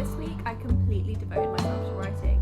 This week I completely devoted myself to writing.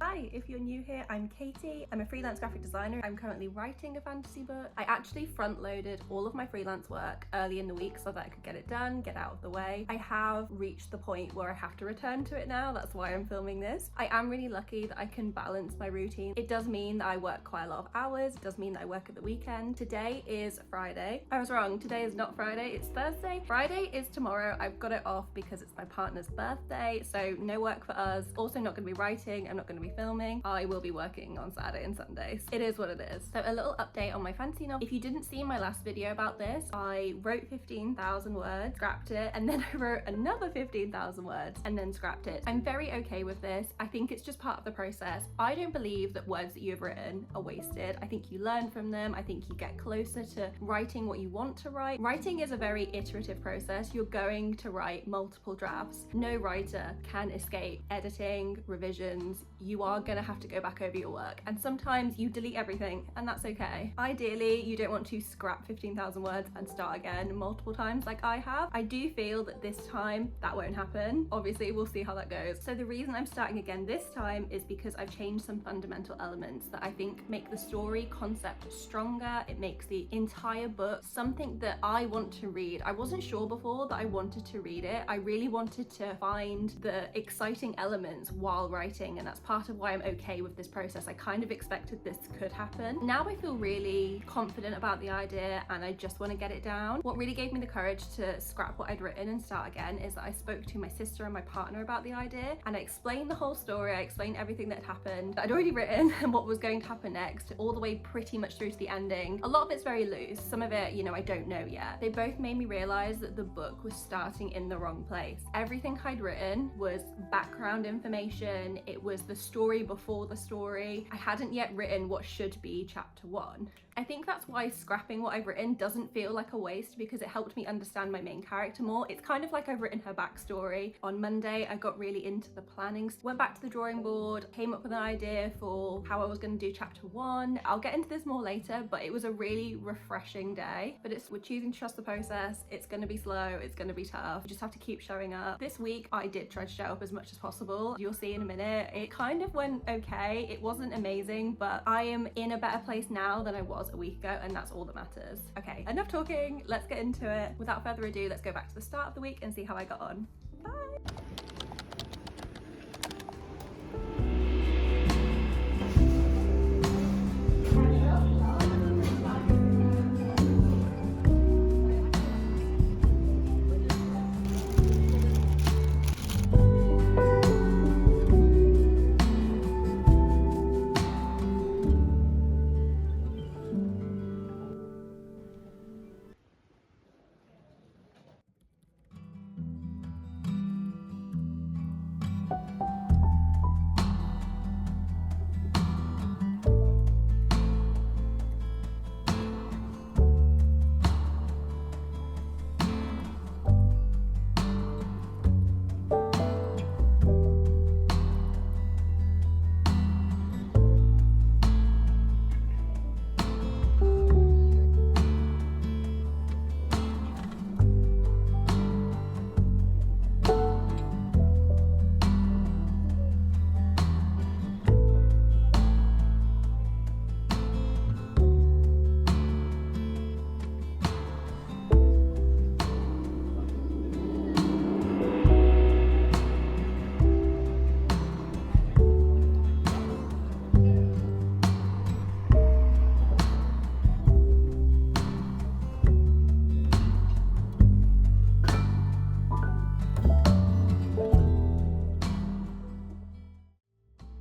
Hi, if you're new here, I'm Katie. I'm a freelance graphic designer. I'm currently writing a fantasy book. I actually front-loaded all of my freelance work early in the week so that I could get it done, get out of the way. I have reached the point where I have to return to it now. That's why I'm filming this. I am really lucky that I can balance my routine. It does mean that I work quite a lot of hours. It does mean that I work at the weekend. Today is Friday. I was wrong. Today is not Friday. It's Thursday. Friday is tomorrow. I've got it off because it's my partner's birthday, so no work for us. Also not going to be writing. I'm not going to be filming. I will be working on Saturday and Sundays. It is what it is. So a little update on my fantasy novel. If you didn't see my last video about this, I wrote 15,000 words, scrapped it, and then I wrote another 15,000 words and then scrapped it. I'm very okay with this. I think it's just part of the process. I don't believe that words that you've written are wasted. I think you learn from them. I think you get closer to writing what you want to write. Writing is a very iterative process. You're going to write multiple drafts. No writer can escape editing, revisions. You are going to have to go back over your work, and sometimes you delete everything, and that's okay. Ideally, you don't want to scrap 15,000 words and start again multiple times like I have. I do feel that this time that won't happen. Obviously, we'll see how that goes. So the reason I'm starting again this time is because I've changed some fundamental elements that I think make the story concept stronger. It makes the entire book something that I want to read. I wasn't sure before that I wanted to read it. I really wanted to find the exciting elements while writing, and that's part of why I'm okay with this process. I kind of expected this could happen. Now I feel really confident about the idea and I just want to get it down. What really gave me the courage to scrap what I'd written and start again is that I spoke to my sister and my partner about the idea, and I explained the whole story. I explained everything that had happened, that I'd already written, and what was going to happen next, all the way pretty much through to the ending. A lot of it's very loose. Some of it, you know, I don't know yet. They both made me realize that the book was starting in the wrong place. Everything I'd written was background information. It was the story before the story. I hadn't yet written what should be chapter 1. I think that's why scrapping what I've written doesn't feel like a waste, because it helped me understand my main character more. It's kind of like I've written her backstory. On Monday, I got really into the planning, went back to the drawing board, came up with an idea for how I was going to do chapter 1. I'll get into this more later, but it was a really refreshing day. But we're choosing to trust the process. It's going to be slow. It's going to be tough. You just have to keep showing up. This week, I did try to show up as much as possible. You'll see in a minute. It kind of went okay. It wasn't amazing, but I am in a better place now than I was a week ago, and that's all that matters. Okay, enough talking. Let's get into it. Without further ado, let's go back to the start of the week and see how I got on. Bye.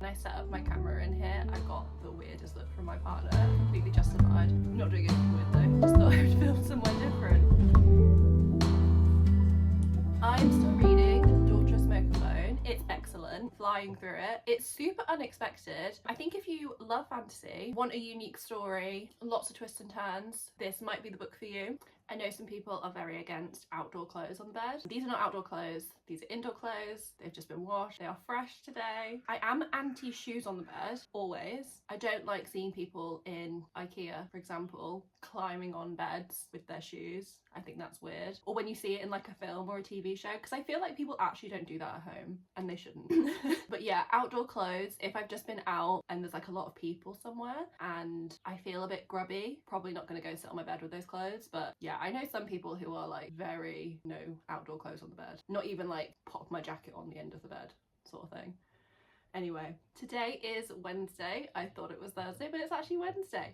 I set up my camera in here, I got the weirdest look from my partner. Completely justified. I'm not doing anything weird though. Just thought I would film somewhere different. I'm still reading Daughter of Smoke and Bone. It's excellent. Flying through it. It's super unexpected. I think if you love fantasy, want a unique story, lots of twists and turns, this might be the book for you. I know some people are very against outdoor clothes on the bed. These are not outdoor clothes, these are indoor clothes. They've just been washed, they are fresh today. I am anti shoes on the bed, always. I don't like seeing people in IKEA, for example, climbing on beds with their shoes. I think that's weird. Or when you see it in like a film or a TV show, because I feel like people actually don't do that at home, and they shouldn't. But yeah, outdoor clothes, if I've just been out and there's like a lot of people somewhere and I feel a bit grubby, probably not gonna go sit on my bed with those clothes. But yeah, I know some people who are like very no outdoor clothes on the bed, not even like pop my jacket on the end of the bed sort of thing. Anyway, today is Wednesday. I thought it was Thursday, but it's actually Wednesday.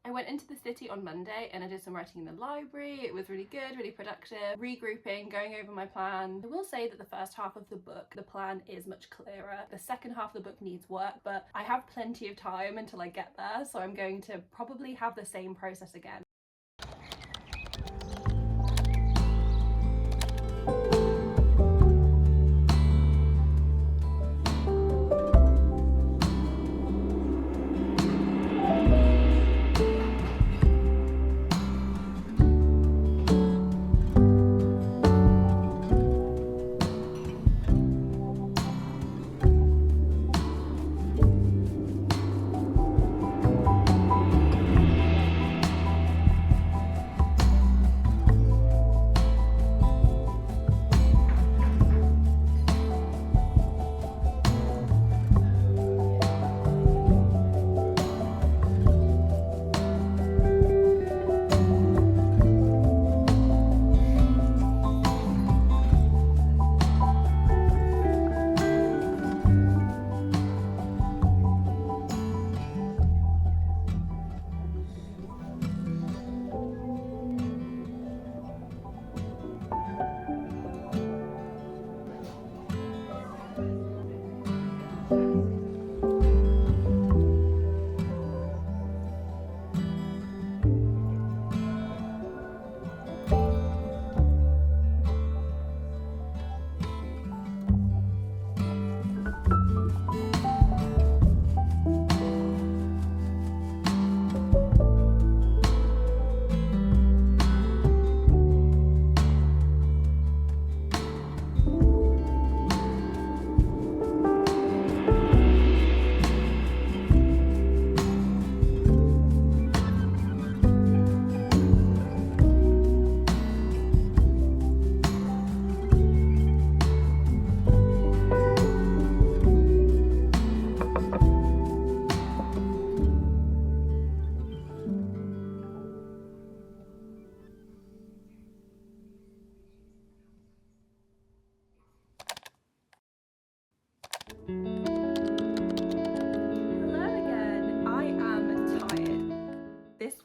I went into the city on Monday and I did some writing in the library. It was really good, really productive, regrouping, going over my plan. I will say that the first half of the book, the plan is much clearer. The second half of the book needs work, but I have plenty of time until I get there, so I'm going to probably have the same process again.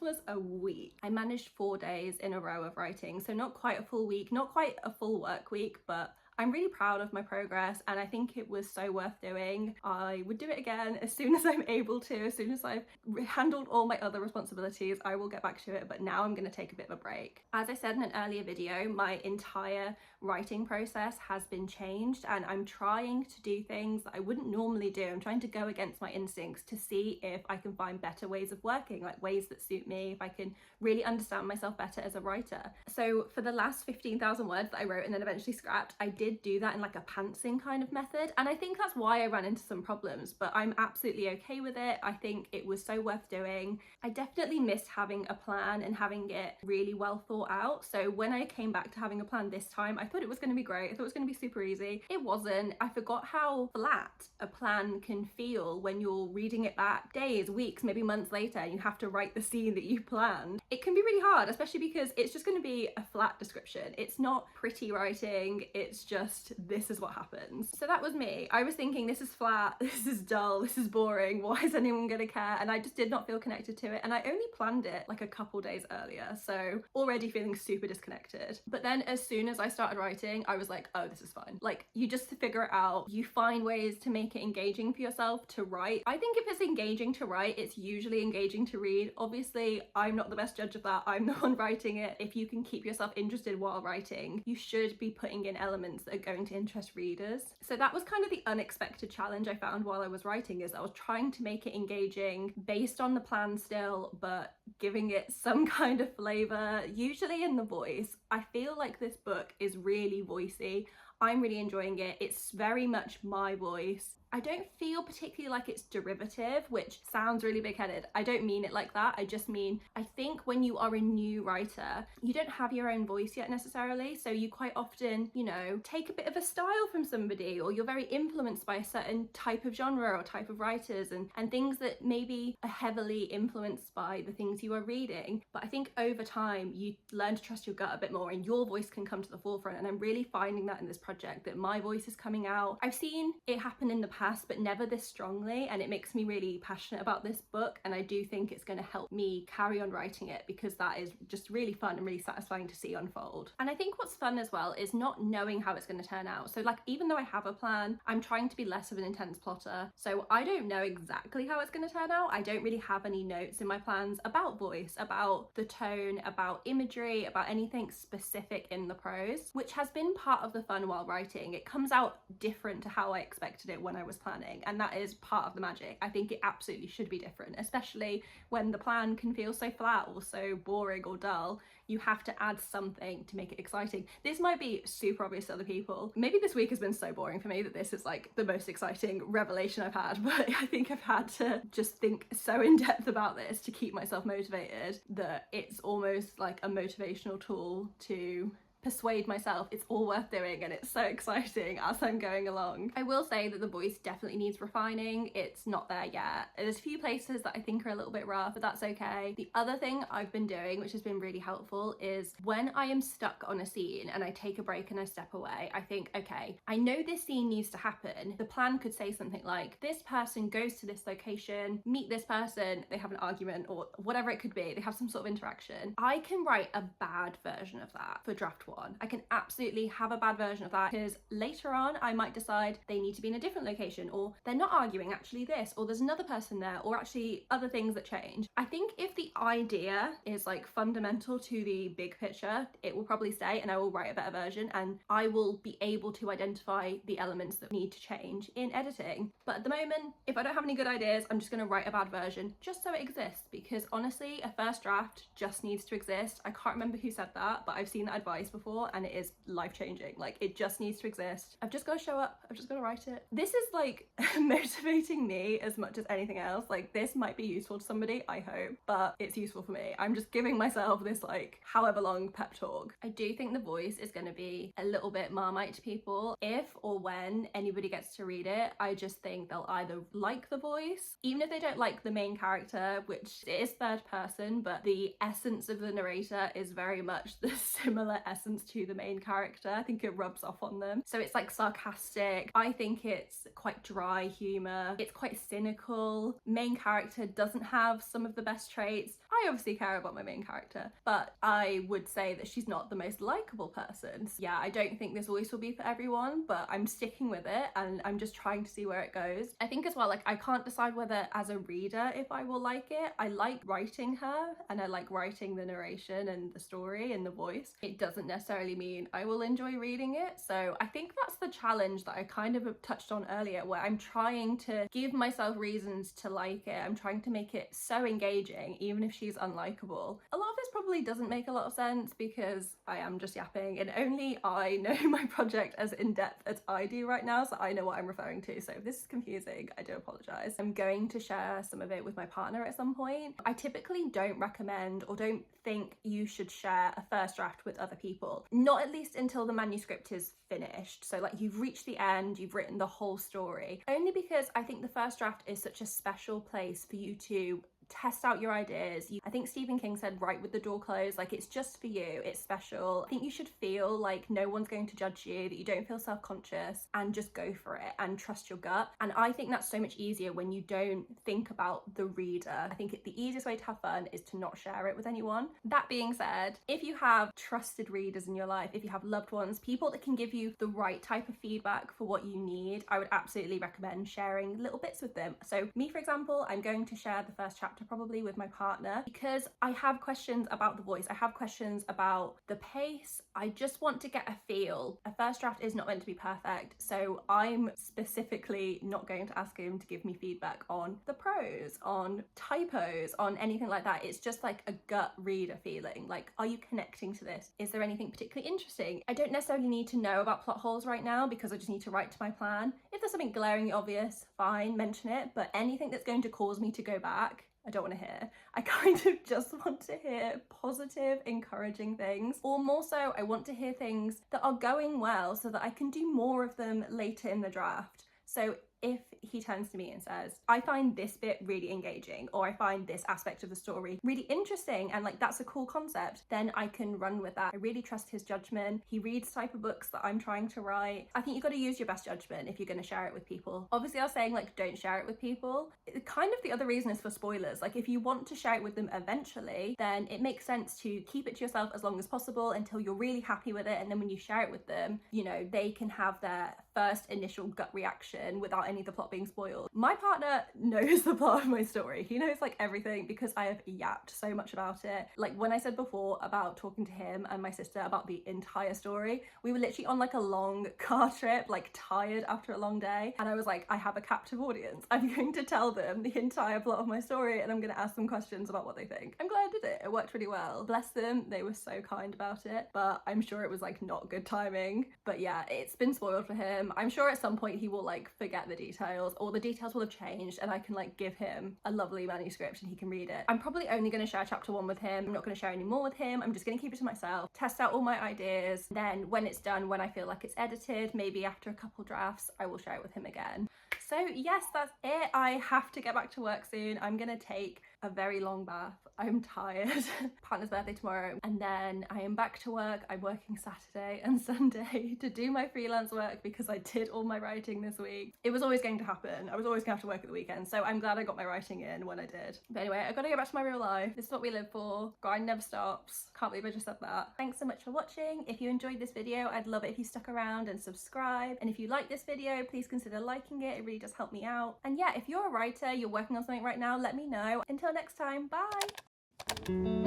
Was a week. I managed 4 days in a row of writing, so not quite a full week, not quite a full work week, but I'm really proud of my progress and I think it was so worth doing. I would do it again as soon as I'm able to. As soon as I've handled all my other responsibilities, I will get back to it, but now I'm going to take a bit of a break. As I said in an earlier video, my entire writing process has been changed and I'm trying to do things that I wouldn't normally do. I'm trying to go against my instincts to see if I can find better ways of working, like ways that suit me, if I can really understand myself better as a writer. So for the last 15,000 words that I wrote and then eventually scrapped, I did do that in like a pantsing kind of method, and I think that's why I ran into some problems, but I'm absolutely okay with it. I think it was so worth doing. I definitely missed having a plan and having it really well thought out, so when I came back to having a plan this time, I thought it was going to be great. I thought it was going to be super easy. It wasn't. I forgot how flat a plan can feel when you're reading it back days, weeks, maybe months later, and you have to write the scene that you planned. It can be really hard, especially because it's just going to be a flat description. It's not pretty writing, it's just this is what happens. So that was me. I was thinking this is flat, this is dull, this is boring, why is anyone gonna care? And I just did not feel connected to it, and I only planned it like a couple days earlier, so already feeling super disconnected. But then as soon as I started writing, I was like, oh, this is fine. Like, you just figure it out, you find ways to make it engaging for yourself to write. I think if it's engaging to write, it's usually engaging to read. Obviously, I'm not the best judge of that, I'm the one writing it. If you can keep yourself interested while writing, you should be putting in elements that are going to interest readers. So that was kind of the unexpected challenge I found while I was writing, is I was trying to make it engaging based on the plan still, but giving it some kind of flavor, usually in the voice. I feel like this book is really voicey. I'm really enjoying it. It's very much my voice. I don't feel particularly like it's derivative, which sounds really big-headed. I don't mean it like that. I just mean, I think when you are a new writer, you don't have your own voice yet necessarily. So you quite often, you know, take a bit of a style from somebody, or you're very influenced by a certain type of genre or type of writers and things that maybe are heavily influenced by the things you are reading. But I think over time, you learn to trust your gut a bit more and your voice can come to the forefront. And I'm really finding that in this project, that my voice is coming out. I've seen it happen in the past, but never this strongly, and it makes me really passionate about this book, and I do think it's going to help me carry on writing it, because that is just really fun and really satisfying to see unfold. And I think what's fun as well is not knowing how it's going to turn out. So like, even though I have a plan, I'm trying to be less of an intense plotter, so I don't know exactly how it's going to turn out. I don't really have any notes in my plans about voice, about the tone, about imagery, about anything specific in the prose, which has been part of the fun while writing. It comes out different to how I expected it when I was planning, and that is part of the magic. I think it absolutely should be different, especially when the plan can feel so flat or so boring or dull. You have to add something to make it exciting. This might be super obvious to other people. Maybe this week has been so boring for me that this is like the most exciting revelation I've had, but I think I've had to just think so in depth about this to keep myself motivated that it's almost like a motivational tool to persuade myself it's all worth doing, and it's so exciting as I'm going along. I will say that the voice definitely needs refining. It's not there yet. There's a few places that I think are a little bit rough, but that's okay. The other thing I've been doing, which has been really helpful, is when I am stuck on a scene and I take a break and I step away, I think, okay, I know this scene needs to happen. The plan could say something like, this person goes to this location, meet this person, they have an argument, or whatever it could be, they have some sort of interaction. I can write a bad version of that for draft 1. I can absolutely have a bad version of that, because later on I might decide they need to be in a different location, or they're not arguing, actually this, or there's another person there, or actually other things that change. I think if the idea is like fundamental to the big picture, it will probably stay, and I will write a better version, and I will be able to identify the elements that need to change in editing. But at the moment, if I don't have any good ideas, I'm just going to write a bad version just so it exists, because honestly, a first draft just needs to exist. I can't remember who said that, but I've seen that advice before, and it is life-changing. Like, it just needs to exist. I've just got to show up. I've just got to write it. This is like motivating me as much as anything else. Like, this might be useful to somebody, I hope, but it's useful for me. I'm just giving myself this like however long pep talk. I do think the voice is going to be a little bit Marmite to people. If or when anybody gets to read it, I just think they'll either like the voice, even if they don't like the main character, which is third person, but the essence of the narrator is very much the similar essence to the main character. I think it rubs off on them. So it's like sarcastic. I think it's quite dry humor. It's quite cynical. Main character doesn't have some of the best traits. I obviously care about my main character, but I would say that she's not the most likable person. So yeah, I don't think this voice will be for everyone, but I'm sticking with it and I'm just trying to see where it goes. I think as well, like, I can't decide whether as a reader if I will like it. I like writing her and I like writing the narration and the story and the voice. It doesn't necessarily mean I will enjoy reading it. So I think that's the challenge that I kind of touched on earlier, where I'm trying to give myself reasons to like it. I'm trying to make it so engaging, even if she's unlikable. A lot of this probably doesn't make a lot of sense because I am just yapping, and only I know my project as in depth as I do right now, so I know what I'm referring to. So if this is confusing, I do apologize. I'm going to share some of it with my partner at some point. I typically don't recommend or don't think you should share a first draft with other people, not at least until the manuscript is finished. So like, you've reached the end, you've written the whole story, only because I think the first draft is such a special place for you to test out your ideas. I think Stephen King said, write with the door closed. Like, it's just for you, it's special. I think you should feel like no one's going to judge you, that you don't feel self-conscious, and just go for it and trust your gut. And I think that's so much easier when you don't think about the reader. I think the easiest way to have fun is to not share it with anyone. That being said, if you have trusted readers in your life, if you have loved ones, people that can give you the right type of feedback for what you need, I would absolutely recommend sharing little bits with them. So me, for example, I'm going to share the first chapter chapter probably with my partner, because I have questions about the voice. I have questions about the pace. I just want to get a feel. A first draft is not meant to be perfect, so I'm specifically not going to ask him to give me feedback on the prose, on typos, on anything like that. It's just like a gut reader feeling. Like, are you connecting to this? Is there anything particularly interesting? I don't necessarily need to know about plot holes right now because I just need to write to my plan. If there's something glaringly obvious, fine, mention it, but anything that's going to cause me to go back, I don't want to hear. I kind of just want to hear positive, encouraging things, or more so, I want to hear things that are going well so that I can do more of them later in the draft. So if he turns to me and says, I find this bit really engaging, or I find this aspect of the story really interesting, and like that's a cool concept, then I can run with that. I really trust his judgment. He reads the type of books that I'm trying to write. I think you've got to use your best judgment if you're going to share it with people. Obviously I was saying like don't share it with people. Kind of the other reason is for spoilers. Like if you want to share it with them eventually, then it makes sense to keep it to yourself as long as possible until you're really happy with it, and then when you share it with them, you know, they can have their first initial gut reaction without any of the plot being spoiled. My partner knows the plot of my story. He knows like everything because I have yapped so much about it. Like when I said before about talking to him and my sister about the entire story, we were literally on like a long car trip, like tired after a long day, and I was like, I have a captive audience. I'm going to tell them the entire plot of my story and I'm going to ask them questions about what they think. I'm glad I did it. It worked really well. Bless them, they were so kind about it, but I'm sure it was like not good timing. But yeah, it's been spoiled for him. I'm sure at some point he will like forget the details, or the details will have changed, and I can like give him a lovely manuscript and he can read it. I'm probably only going to share chapter 1 with him. I'm not going to share any more with him. I'm just going to keep it to myself, test out all my ideas. Then when it's done, when I feel like it's edited, maybe after a couple drafts, I will share it with him again. So yes, that's it. I have to get back to work soon. I'm gonna take a very long bath. I'm tired. Partner's birthday tomorrow, and then I am back to work. I'm working Saturday and Sunday to do my freelance work because I did all my writing this week. It was always going to happen. I was always gonna have to work at the weekend, so I'm glad I got my writing in when I did. But anyway, I've got to go back to my real life. This is what we live for. Grind never stops. Can't believe I just said that. Thanks so much for watching. If you enjoyed this video, I'd love it if you stuck around and subscribe. And if you like this video, please consider liking it. It really does help me out. And yeah, if you're a writer, you're working on something right now, let me know. Until next time, bye.